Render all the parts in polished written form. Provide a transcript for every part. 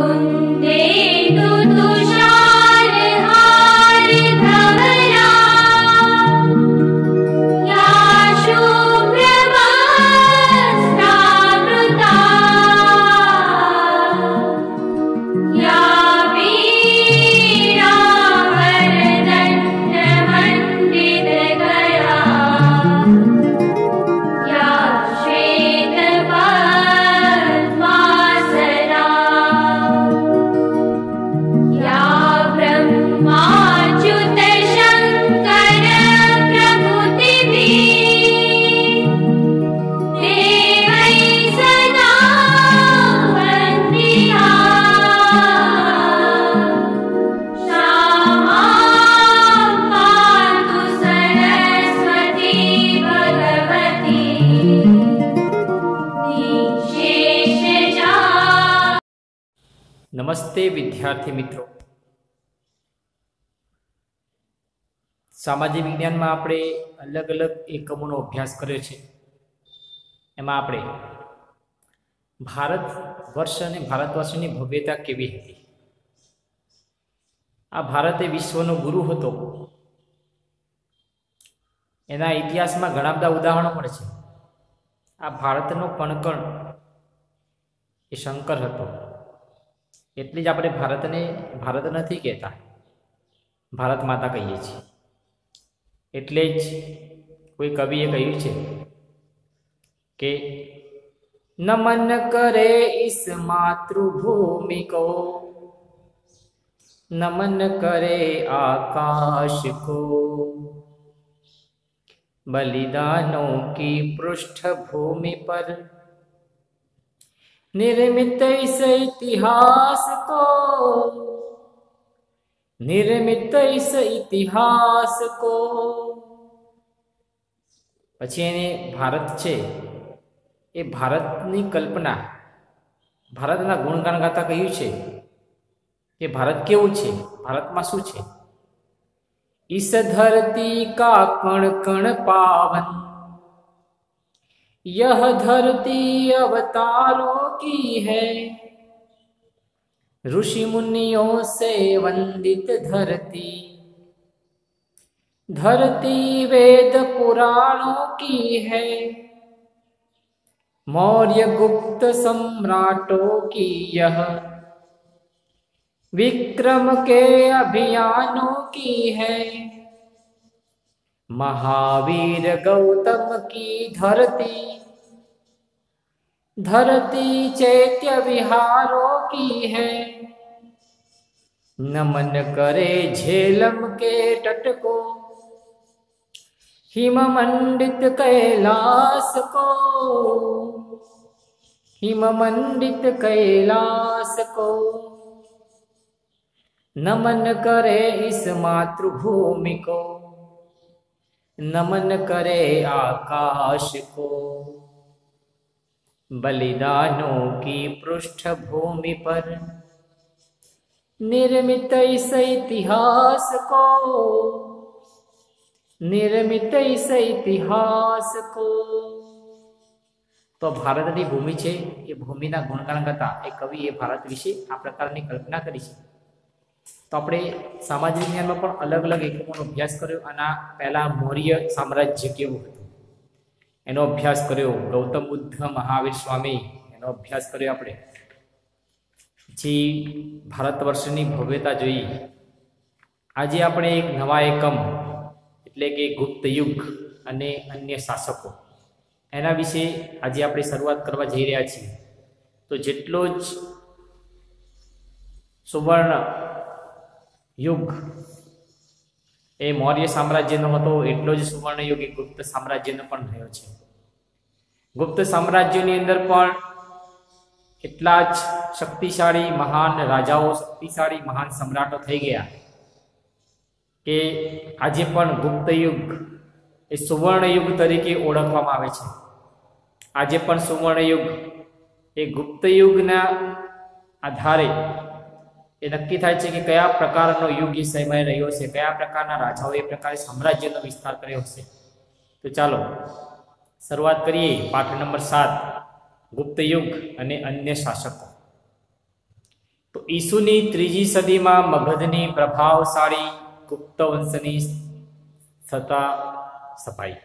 कुन्देन्दु तुषारहार धवला या शुभ्रवस्त्रावृता या वीणावरदण्डमण्डितकरा या श्वेतपद्मासना या ब्रह्माच्युतशङ्कर प्रभृतिभिः देवैः सदा वन्दिता श्यामा पातु सरस्वती भगवती निःशेषजा। नमस्ते विद्यार्थी मित्रों। सामाजिक विज्ञान में आपणे अलग अलग एकमों अभ्यास कर्यो छे। एमां आपणे भारत वर्ष अने भारतवर्षनी भव्यता केवी हती, आ भारत ए विश्वनो गुरु हतो, एना इतिहास में घणा बधा उदाहरणों मळे छे। आ भारतनो कणकण ए शंकर हतो, एटले ज आपणे भारतने भारत नथी कहेता, भारत माता कहीए छीए। एटले ज कोई कविए कह्युं छे के नमन करे इस मातृभूमि को, नमन करे आकाश को, बलिदानों की पृष्ठभूमि पर निर्मित इस इतिहास को, निर्मित इस इतिहास को। पछी एने भारत छे ए भारतनी कल्पना, भारतना गुणगान गाता कह्युं छे कि भारत केवुं छे, भारतमां शुं छे। इस धरती का कण कण पावन, यह धरती अवतारों की है, ऋषि मुनियों से वंदित धरती, धरती वेद पुराणों की है, मौर्य गुप्त सम्राटों की यह, विक्रम के अभियानों की है, महावीर गौतम की धरती, धरती चैत्य विहारों की है। नमन करे झेलम के तट को, हिम मंडित कैलाश को, हिम मंडित कैलाश को। नमन करे इस मातृभूमि को, नमन करे आकाश को, बलिदानों की पृष्ठभूमि पर निर्मित इस इतिहास को, निर्मित इस इतिहास को। तो भारतनी भूमि छे, ए भूमिना गुणगान गाता ए कविए भारत विषे आ प्रकारनी कल्पना करी छे। तो आपणे सामाजिक विज्ञान में पण अलग अलग एकमोनो अभ्यास कर्यो। आना पहला मौर्य साम्राज्य केवुं हतुं एनो अभ्यास कर्यो, गौतम बुद्ध महावीर स्वामी एनो अभ्यास कर्यो आपणे। जी भारतवर्षनी भव्यता जोई। आजे आपणे एक नवा एकम एटले के गुप्त युग अने अन्य शासको एना विषे आजे आपणे शरूआत करवा जई रह्या छीए। तो जेटलो ज सुवर्ण युग ए मौर्य साम्राज्यनो हतो, एटलो ज सुवर्ण युग ए गुप्त साम्राज्यनो पण रह्यो छे। गुप्त साम्राज्यनी अंदर पण एटला ज शक्तिशाળી महान राजाओ, शक्तिशाળી महान सम्राटो थई गया के आजे पण गुप्त युग ए सुवर्ण युग तरीके ओळखवामां आवे छे। आजे पण सुवर्ण युग ए गुप्त युगना आधारे ए नक्की थाय छे कि कया प्रकारनो युग ए समय रह्यो छे, कया प्रकारना राजाओ ए प्रकारे साम्राज्यनो विस्तार कर्यो हशे। तो चालो शुरुआत करिए पाठ नंबर 7 गुप्त युग अने अन्य शासको। तो ઈસુની 3જી સદીમાં મગધની પ્રભાવશાળી ગુપ્ત વંશની સત્તા સ્થપાઈ.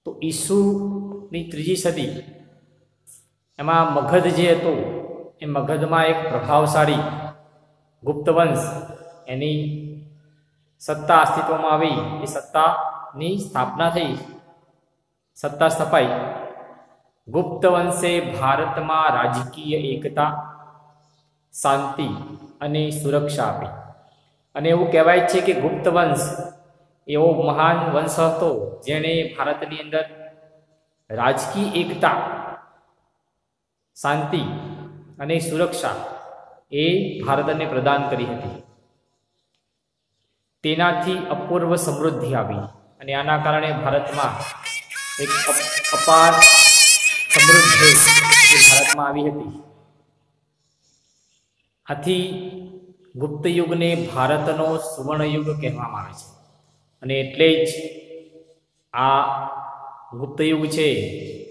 તો ઈસુની 3જી સદી એમાં મગધ જે હતું એ મગધમાં એક પ્રભાવશાળી ગુપ્ત વંશ એની સત્તા અસ્તિત્વમાં આવી. એ સત્તાની સ્થાપના થઈ, સત્તા સ્થપાઈ. ગુપ્ત વંશે ભારતમાં રાજકીય એકતા, શાંતિ અને સુરક્ષા આપી. અને એવું કહેવાય છે કે ગુપ્ત વંશ એવો મહાન વંશ હતો જેણે ભારતની અંદર રાજકીય એકતા, શાંતિ અને સુરક્ષા એ ભારતને પ્રદાન કરી હતી. તેનાથી અપૂર્વ સમૃદ્ધિ આવી અને આના કારણે ભારતમાં એક અપાર સમૃદ્ધિ ભારતમાં આવી હતી. આથી ગુપ્ત યુગને ભારતનો સુવર્ણ યુગ કહેવામાં આવે છે. અને એટલે જ આ ગુપ્ત યુગ છે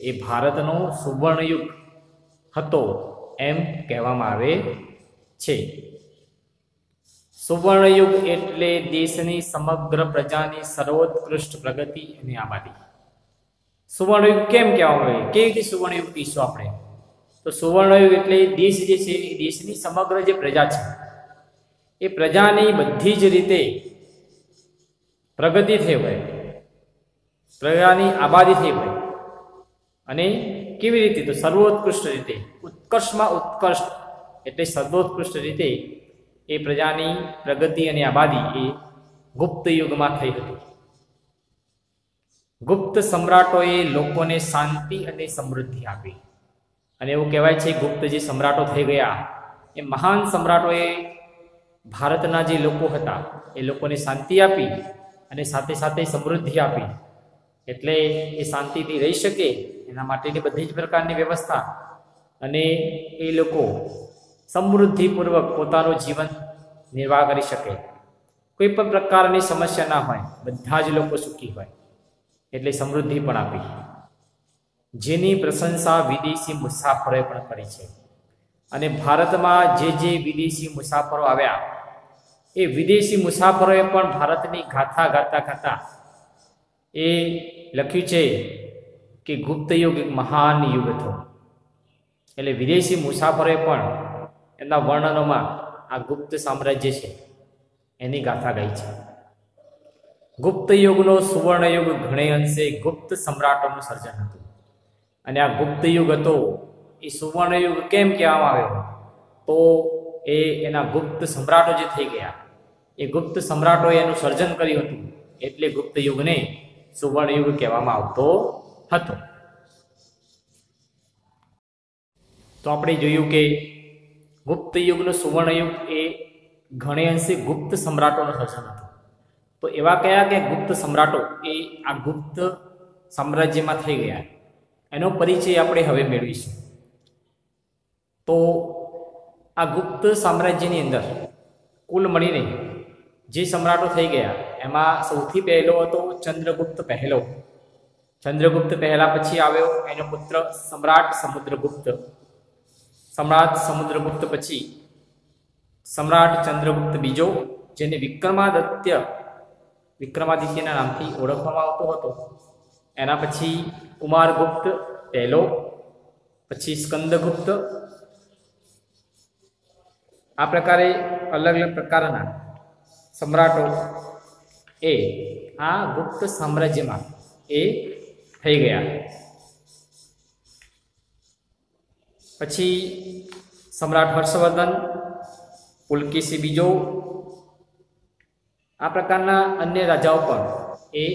એ ભારતનો સુવર્ણ યુગ હતો એમ કહેવામાં આવે છે. સુવર્ણ યુગ એટલે દેશની સમગ્ર પ્રજાની સર્વોત્કૃષ્ટ પ્રગતિ અને આબાદી. સુવર્ણ યુગ કેમ કહેવામાં આવે? કેવી રીતે સુવર્ણ યુગ કહીશું આપણે? તો સુવર્ણ યુગ એટલે દેશ જે છે એ દેશની સમગ્ર જે પ્રજા છે એ પ્રજાની બધી જ રીતે પ્રગતિ થઈ હોય, પ્રજાની આબાદી થઈ હોય. અને કેવી રીતે? તો સર્વોત્કૃષ્ટ રીતે, ઉત્કર્ષમાં ઉત્કર્ષ એટલે સર્વોત્કૃષ્ટ રીતે એ પ્રજાની પ્રગતિ અને આબાદી એ ગુપ્ત યુગમાં થઈ હતી. ગુપ્ત સમ્રાટોએ લોકોને શાંતિ અને સમૃદ્ધિ આપી. અને એવું કહેવાય છે ગુપ્ત જે સમ્રાટો થઈ ગયા એ મહાન સમ્રાટોએ ભારતના જે લોકો હતા એ લોકોને શાંતિ આપી અને સાથે સાથે સમૃદ્ધિ આપી. એટલે એ શાંતિથી રહી શકે એના માટેની બધી જ પ્રકારની વ્યવસ્થા, અને એ લોકો સમૃદ્ધિપૂર્વક પોતાનું જીવન નિર્વાહ કરી શકે. કોઈ પણ પ્રકારની સમસ્યા ના હોય, બધા જ લોકો સુખી હોય. એટલે સમૃદ્ધિ પણ આપી, જેની પ્રશંસા વિદેશી મુસાફરોએ પણ કરી છે. અને ભારતમાં જે વિદેશી મુસાફરો આવ્યા એ વિદેશી મુસાફરોએ પણ ભારતની ગાથા ગાતા એ લખ્યું છે કે ગુપ્ત યુગ એક મહાન યુગ હતો. એટલે વિદેશી મુસાફરોએ પણ એમના વર્ણનોમાં આ ગુપ્ત સામ્રાજ્ય છે એની ગાથા ગાઈ છે. ગુપ્ત યુગનો સુવર્ણ યુગ ઘણે અંશે ગુપ્ત સમ્રાટોનું સર્જન હતું. અને આ ગુપ્ત યુગ હતો એ સુવર્ણ યુગ કેમ કહેવામાં આવ્યો? તો એના ગુપ્ત સમ્રાટો જે થઈ ગયા એ ગુપ્ત સમ્રાટોએ એનું સર્જન કર્યું હતું, એટલે ગુપ્ત યુગને સુવર્ણ યુગ કહેવામાં આવતો હતો. તો આપણે જોયું કે ગુપ્ત યુગનો સુવર્ણ યુગ એ ઘણે અંશે ગુપ્ત સમ્રાટોનું સર્જન હતું. તો એવા કયા કે ગુપ્ત સમ્રાટો એ આ ગુપ્ત સામ્રાજ્યમાં થઈ ગયા એનો પરિચય આપણે હવે મેળવીશું. તો આ ગુપ્ત સામ્રાજ્યની અંદર કુલ મળીને જે સમ્રાટો થઈ ગયા એમાં સૌથી પહેલો હતો ચંદ્રગુપ્ત પહેલો. ચંદ્રગુપ્ત પહેલા પછી આવ્યો એનો પુત્ર સમ્રાટ સમુદ્રગુપ્ત. સમ્રાટ સમુદ્રગુપ્ત પછી સમ્રાટ ચંદ્રગુપ્ત બીજો, જેને વિક્રમાદિત્યના નામથી ઓળખવામાં આવતો હતો. એના પછી કુમારગુપ્ત પહેલો, પછી સ્કંદગુપ્ત. આ પ્રકારે અલગ અલગ પ્રકારના સમ્રાટો એ આ ગુપ્ત સામ્રાજ્યમાં એ થઈ ગયા. પછી સમ્રાટ હર્ષવર્ધન, પુલકેશી બીજો, આ પ્રકારના અન્ય રાજાઓ પણ એ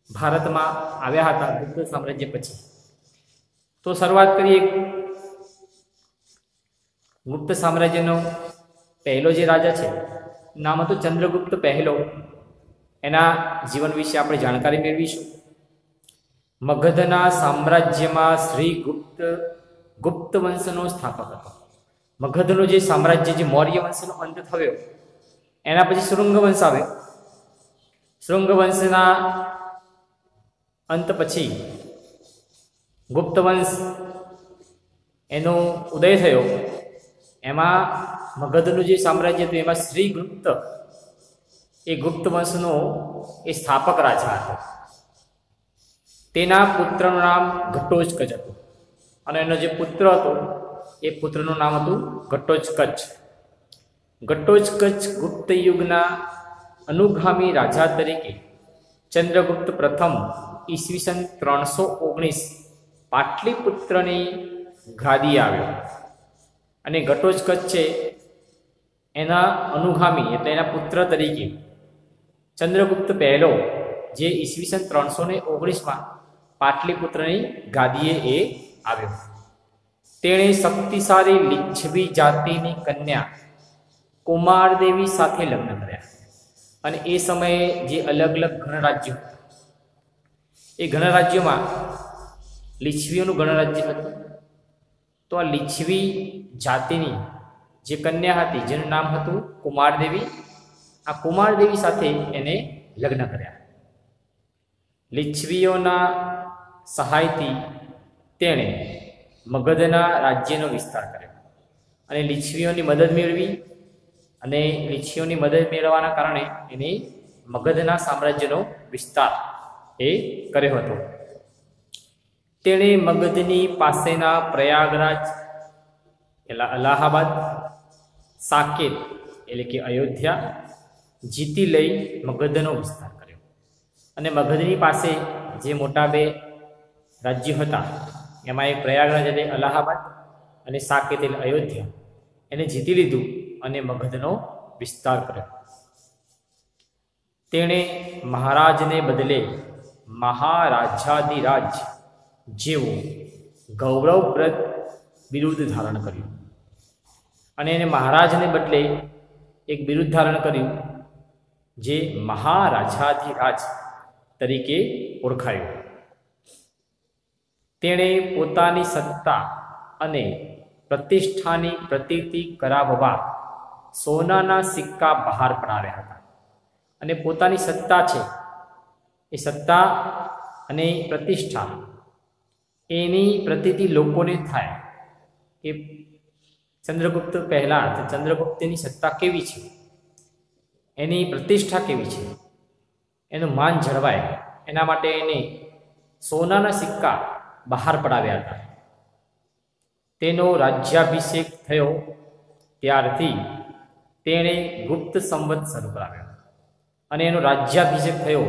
ભારતમાં આવ્યા હતા ગુપ્ત સામ્રાજ્ય પછી. તો શરૂઆત કરીએ ગુપ્ત સામ્રાજ્યનો પહેલો જે રાજા છે નામ હતું ચંદ્રગુપ્ત પહેલો. એના જીવન વિશે આપણે જાણકારી મેળવીશું. મગધના સામ્રાજ્યમાં શ્રી ગુપ્ત વંશનો સ્થાપક હતો. મગધનું જે સામ્રાજ્ય, જે મૌર્ય વંશનો અંત થયો એના પછી શૃંગ વંશ આવ્યો. શૃંગ વંશના અંત પછી ગુપ્ત વંશ એનો ઉદય થયો. એમાં મગધનું જે સામ્રાજ્ય હતું એમાં શ્રીગુપ્ત એ ગુપ્ત વંશનો એ સ્થાપક રાજા હતો. તેના પુત્રનું નામ ઘટોત્કચ હતું અને એનો જે પુત્ર હતો એ પુત્રનું નામ હતું ઘટોત્કચ. ઘટોત્કચ ગુપ્ત યુગના અનુગામી રાજા તરીકે ચંદ્રગુપ્ત પ્રથમ ઈસવીસન 319 પાટલીપુત્રની ગાદી આવ્યો અને ઘટોત્કચ છે એના અનુગામી એટલે એના પુત્ર તરીકે ચંદ્રગુપ્ત પહેલો જે ઈસવીસન 319 પાટલીપુત્રની ગાદીએ એ આવ્યો. તેણે શક્તિશાળી લિચ્છવી જાતિની કન્યા કુમારદેવી સાથે લગ્ન કર્યા અને એ સમયે જે અલગ અલગ ગણરાજ્યો એ ગણરાજ્યોમાં લિચ્છવીઓનું ગણરાજ્ય હતું. તો આ લિચ્છવી જાતિની જે કન્યા હતી જેનું નામ હતું કુમારદેવી, આ કુમારદેવી સાથે એને લગ્ન કર્યા. લિચ્છવીઓના સહાયથી તેણે મગધના રાજ્યનો વિસ્તાર કર્યો અને લિચ્છવીઓની મદદ મેળવી અને લિચ્છવીઓની મદદ મેળવવાના કારણે એને મગધના સામ્રાજ્યનો વિસ્તાર એ કર્યો હતો. તેણે મગધની પાસેના પ્રયાગરાજ એટલે અલ્હાબાદ, સાકેત એટલે કે અયોધ્યા જીતી લઈ મગધનો વિસ્તાર કર્યો અને મગધની પાસે જે મોટા બે રાજ્યો હતા એમાં એક પ્રયાગરાજ એટલે અલ્હાબાદ અને સાકેત એટલે અયોધ્યા એને જીતી લીધું અને મગધનો વિસ્તાર કર્યો. તેણે મહારાજને બદલે મહારાજાધિરાજ જેવું ગૌરવપ્રદ બિરુદ ધારણ કર્યું અને એને મહારાજને બદલે એક બિરુદ ધારણ કર્યું જે મહારાજાધિરાજ તરીકે ઓળખાયું. તેણે પોતાની સત્તા અને પ્રતિષ્ઠાની પ્રતીતિ કરાવવા સોનાના સિક્કા બહાર પડાવ્યા હતા અને પોતાની સત્તા છે એ સત્તા અને પ્રતિષ્ઠા એની પ્રતીતિ લોકોને થાય કે ચંદ્રગુપ્ત પહેલાં ચંદ્રગુપ્તની સત્તા કેવી છે, એની પ્રતિષ્ઠા કેવી છે, એનું માન જળવાય એના માટે એને સોનાના સિક્કા બહાર પડાવ્યા હતા. તેનો રાજ્યાભિષેક થયો ત્યારથી તેણે ગુપ્ત સંવત શરૂ કરાવ્યો અને એનો રાજ્યાભિષેક થયો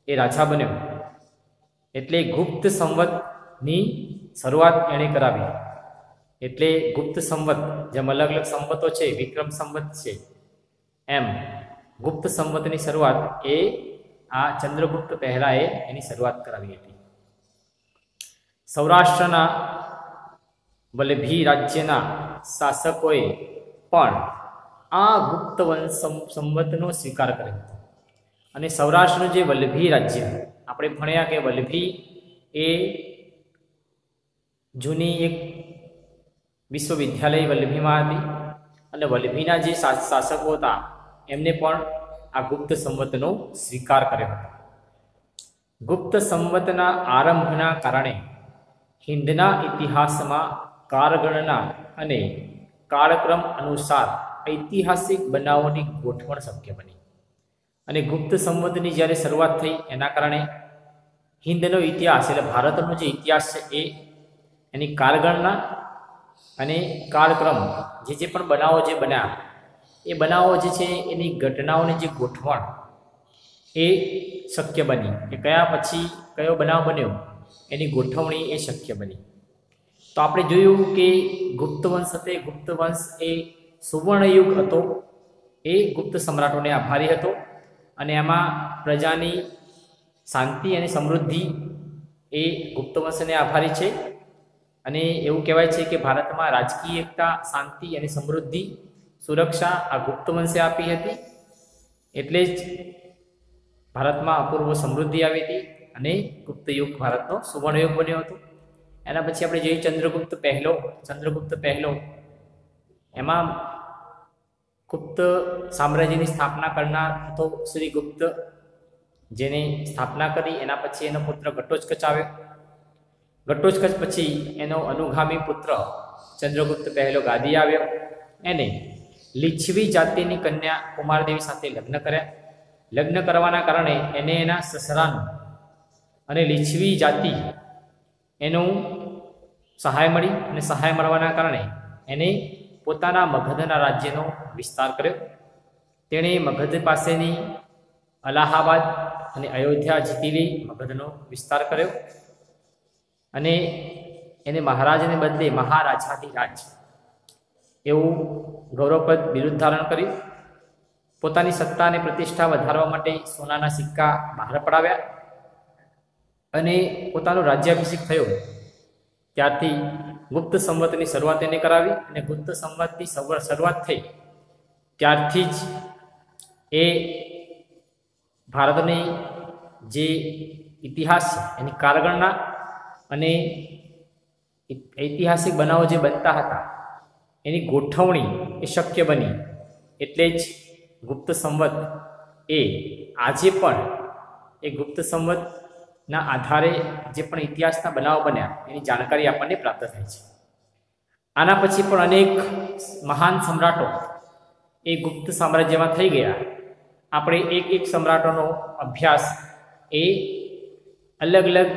એ રાજા બન્યો એટલે ગુપ્ત સંવતની શરૂઆત એણે કરાવી. એટલે ગુપ્ત સંવત જેમ અલગ અલગ સંવતો છે, વિક્રમ સંવત છે, એમ ગુપ્ત સંવતની શરૂઆત એ આ ચંદ્રગુપ્ત પહેલાએ એની શરૂઆત કરાવી હતી. સૌરાષ્ટ્રના વલ્લભી રાજ્યના શાસકોએ પણ આ ગુપ્ત વંશ સંવતનો સ્વીકાર કર્યો હતો અને સૌરાષ્ટ્રનું જે વલ્લભી રાજ્ય આપણે ભણ્યા કે વલ્લભી એ જૂની એક વિશ્વવિદ્યાલય વલ્લભીમાં હતી અને વલ્લભીના જે શાસકો હતા એમને પણ આ ગુપ્ત સંવતનો સ્વીકાર કર્યો હતો. ગુપ્ત સંવતના આરંભના કારણે હિંદના ઇતિહાસમાં કાળગણના અને કાળક્રમ અનુસાર ઐતિહાસિક બનાવોની ગોઠવણ શક્ય બની અને ગુપ્ત સંવતની જ્યારે શરૂઆત થઈ એના કારણે હિંદનો ઇતિહાસ એટલે ભારતનો જે ઇતિહાસ છે એ એની કાળગણના અને કાળક્રમ જે પણ બનાવો જે બન્યા એ બનાવો જે છે એની ઘટનાઓની જે ગોઠવણ એ શક્ય બની કે કયા પછી કયો બનાવ બન્યો એની ગોઠવણી એ શક્ય બની. તો આપણે જોયું કે ગુપ્ત વંશ હતો, ગુપ્ત વંશ એ સુવર્ણયુગ હતો, એ ગુપ્ત સમ્રાટોને આભારી હતો અને એમાં પ્રજાની શાંતિ અને સમૃદ્ધિ એ ગુપ્ત વંશને આભારી છે અને એવું કહેવાય છે કે ભારતમાં રાજકીય એકતા, શાંતિ અને સમૃદ્ધિ, સુરક્ષા આ ગુપ્ત વંશે આપી હતી. એટલે જ ભારતમાં અપૂર્વ સમૃદ્ધિ આવી હતી અને ગુપ્ત યુગ ભારતનો સુવર્ણયુગ બન્યો હતો. એના પછી આપણે જોઈએ ચંદ્રગુપ્ત પહેલો એમાં ગુપ્ત સામ્રાજ્યની સ્થાપના કરનાર હતો શ્રીગુપ્ત, જેને સ્થાપના કરી. એના પછી એનો પુત્ર ઘટોત્કચ આવ્યો. ઘટોત્કચ પછી એનો અનુગામી પુત્ર ચંદ્રગુપ્ત પહેલો ગાદી આવ્યો, એને લીછવી જાતિની કન્યા કુમારદેવી સાથે લગ્ન કર્યા. લગ્ન કરવાના કારણે એને એના સસરાનું અને લીછવી જાતિ એનું સહાય મળી, અને સહાય મળવાના કારણે એને પોતાના મગધના રાજ્યનો વિસ્તાર કર્યો. તેણે મગધ પાસેની અલાહાબાદ અને અયોધ્યા જીતી લઈ મગધનો વિસ્તાર કર્યો, અને એને મહારાજને બદલે મહારાજાધિરાજ એવું ગૌરવપદ બિરુદ ધારણ કર્યું. પોતાની સત્તા અને પ્રતિષ્ઠા વધારવા માટે સોનાના સિક્કા બહાર પડાવ્યા, અને પોતાનો રાજ્યાભિષેક થયો ત્યારથી ગુપ્ત સંવતની શરૂઆત એને કરાવી. અને ગુપ્ત સંવતની શરૂઆત થઈ ત્યારથી જ એ ભારતની જે ઇતિહાસ છે એની કાળગણના અને ઐતિહાસિક બનાવો જે બનતા હતા એની ગોઠવણી એ શક્ય બની. એટલે જ ગુપ્ત સંવત એ આજે પણ એ ગુપ્ત સંવતના આધારે જે પણ ઇતિહાસના બનાવો બન્યા એની જાણકારી આપણને પ્રાપ્ત થાય છે. આના પછી પણ અનેક મહાન સમ્રાટો એ ગુપ્ત સામ્રાજ્યમાં થઈ ગયા. આપણે એક એક સમ્રાટોનો અભ્યાસ એ અલગ અલગ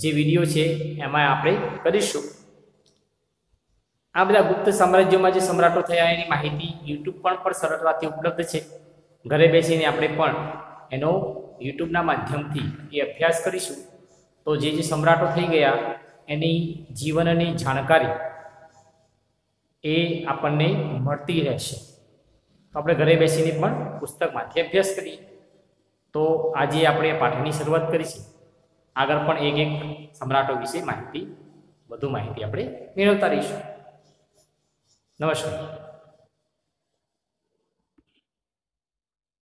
જે વિડીયો છે એમાં આપણે કરીશું. આ બધા ગુપ્ત સામ્રાજ્યોમાં જે સમ્રાટો થયા એની માહિતી યુટ્યુબ પર સરળતાથી ઉપલબ્ધ છે. ઘરે બેસીને આપણે પણ એનો યુટ્યુબના માધ્યમથી એ અભ્યાસ કરીશું તો જે સમ્રાટો થઈ ગયા એની જીવનની જાણકારી એ આપણને મળતી રહેશે. તો આપણે ઘરે બેસીને પણ પુસ્તકમાંથી અભ્યાસ કરીએ. તો આજે આપણે પાઠની શરૂઆત કરીશું. આગળ પણ એક એક સમ્રાટો વિશે વધુ માહિતી આપણે મેળવતા રહીશું. નમસ્કાર.